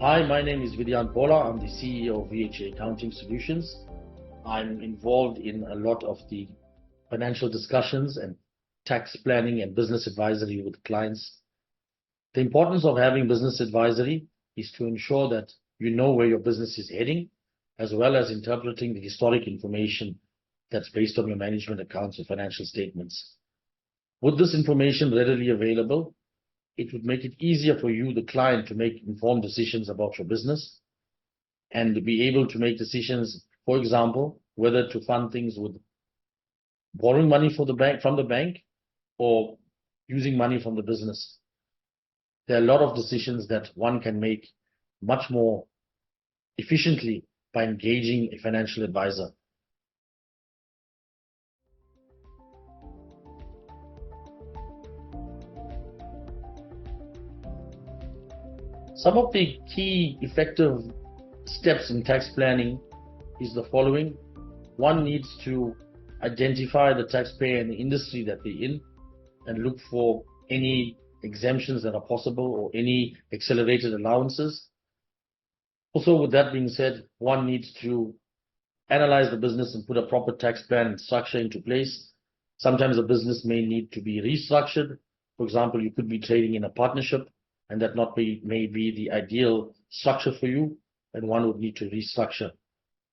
Hi, my name is Vidyan Pola. I'm the CEO of VHA Accounting Solutions. I'm involved in a lot of the financial discussions and tax planning and business advisory with clients. The importance of having business advisory is to ensure that you know where your business is heading, as well as interpreting the historic information that's based on your management accounts or financial statements. With this information readily available, it would make it easier for you, the client, to make informed decisions about your business and be able to make decisions, for example, whether to fund things with borrowing money from the bank or using money from the business. There are a lot of decisions that one can make much more efficiently by engaging a financial advisor. Some of the key effective steps in tax planning is the following. One needs to identify the taxpayer and the industry that they're in and look for any exemptions that are possible or any accelerated allowances. Also, with that being said, one needs to analyze the business and put a proper tax plan and structure into place. Sometimes a business may need to be restructured. For example, you could be trading in a partnership, and that may be the ideal structure for you, and one would need to restructure.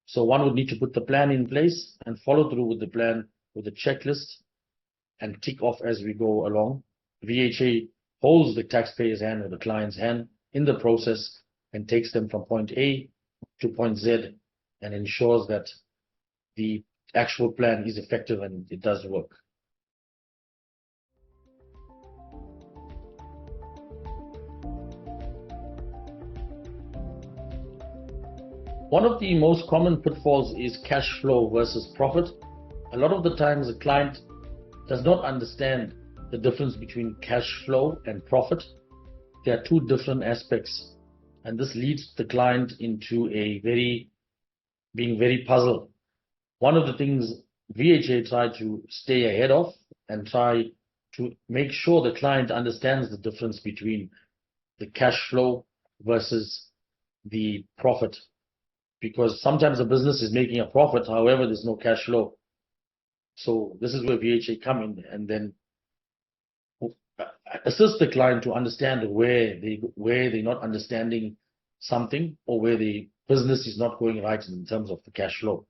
So one would need to put the plan in place and follow through with the plan with a checklist and tick off as we go along. VHA holds the taxpayer's hand or the client's hand in the process and takes them from point A to point Z and ensures that the actual plan is effective and it does work. One of the most common pitfalls is cash flow versus profit. A lot of the times the client does not understand the difference between cash flow and profit. There are two different aspects, and this leads the client into being very puzzled. One of the things VHA try to stay ahead of and try to make sure the client understands the difference between the cash flow versus the profit. Because sometimes a business is making a profit, however, there's no cash flow. So this is where VHA come in and then assist the client to understand where they're not understanding something or where the business is not going right in terms of the cash flow.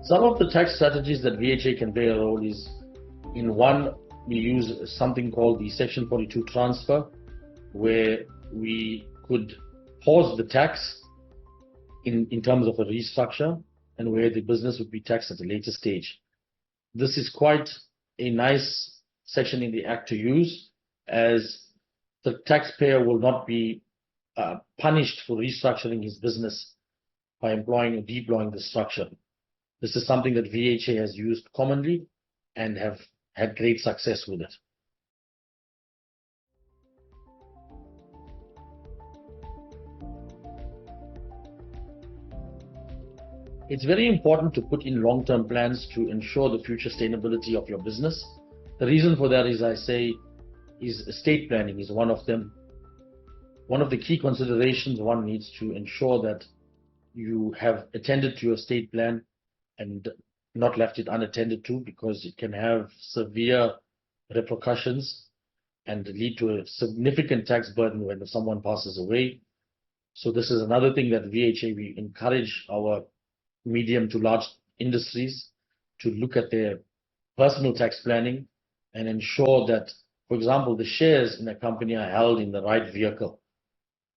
Some of the tax strategies that VHA can play a role is, in one, we use something called the Section 42 transfer, where we could pause the tax in terms of a restructure and where the business would be taxed at a later stage. This is quite a nice section in the Act to use, as the taxpayer will not be punished for restructuring his business by employing or deploying the structure. This is something that VHA has used commonly and have had great success with it. It's very important to put in long-term plans to ensure the future sustainability of your business. The reason for that is, estate planning is one of them. One of the key considerations one needs to ensure that you have attended to your estate plan and not left it unattended to, because it can have severe repercussions and lead to a significant tax burden when someone passes away. So this is another thing that VHA, we encourage our medium to large industries to look at their personal tax planning and ensure that, for example, the shares in a company are held in the right vehicle.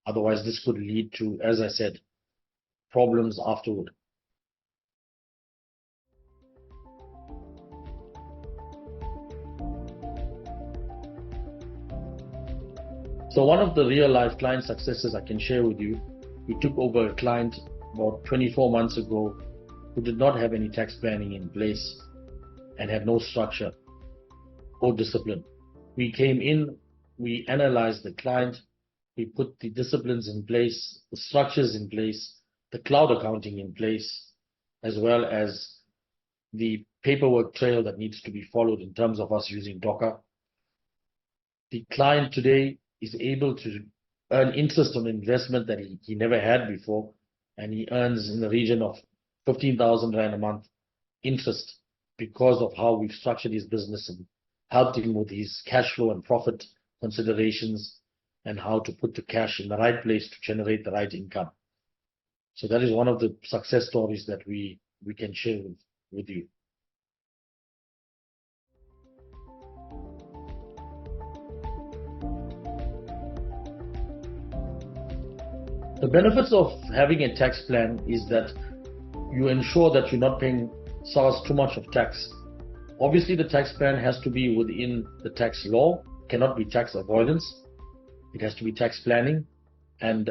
Otherwise, this could lead to, as I said, problems afterward. So one of the real life client successes I can share with you, we took over a client about 24 months ago who did not have any tax planning in place and had no structure or discipline. We came in, we analyzed the client, we put the disciplines in place, the structures in place, the cloud accounting in place, as well as the paperwork trail that needs to be followed in terms of us using Docker. The client today is able to earn interest on investment that he never had before, and he earns in the region of 15,000 Rand a month interest because of how we've structured his business and helped him with his cash flow and profit considerations and how to put the cash in the right place to generate the right income. So that is one of the success stories that we can share with you. The benefits of having a tax plan is that you ensure that you're not paying SARS too much of tax. Obviously, the tax plan has to be within the tax law, cannot be tax avoidance. It has to be tax planning. And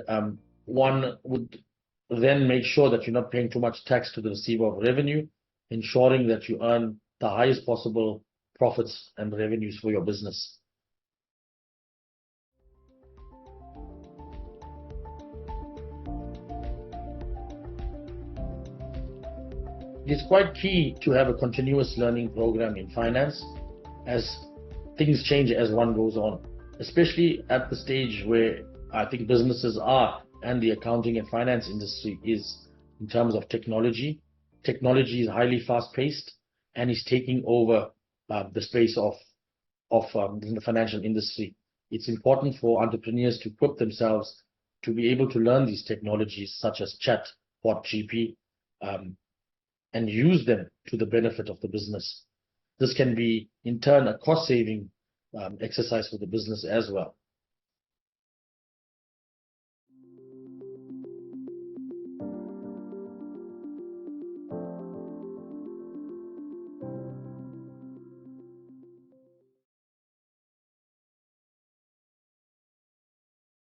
one would then make sure that you're not paying too much tax to the receiver of revenue, ensuring that you earn the highest possible profits and revenues for your business. It's quite key to have a continuous learning program in finance as things change as one goes on, especially at the stage where I think businesses are and the accounting and finance industry is in terms of technology. Technology is highly fast-paced and is taking over the space of the financial industry. It's important for entrepreneurs to equip themselves to be able to learn these technologies such as chat, bot, GP, and use them to the benefit of the business. This can be, in turn, a cost-saving exercise for the business as well.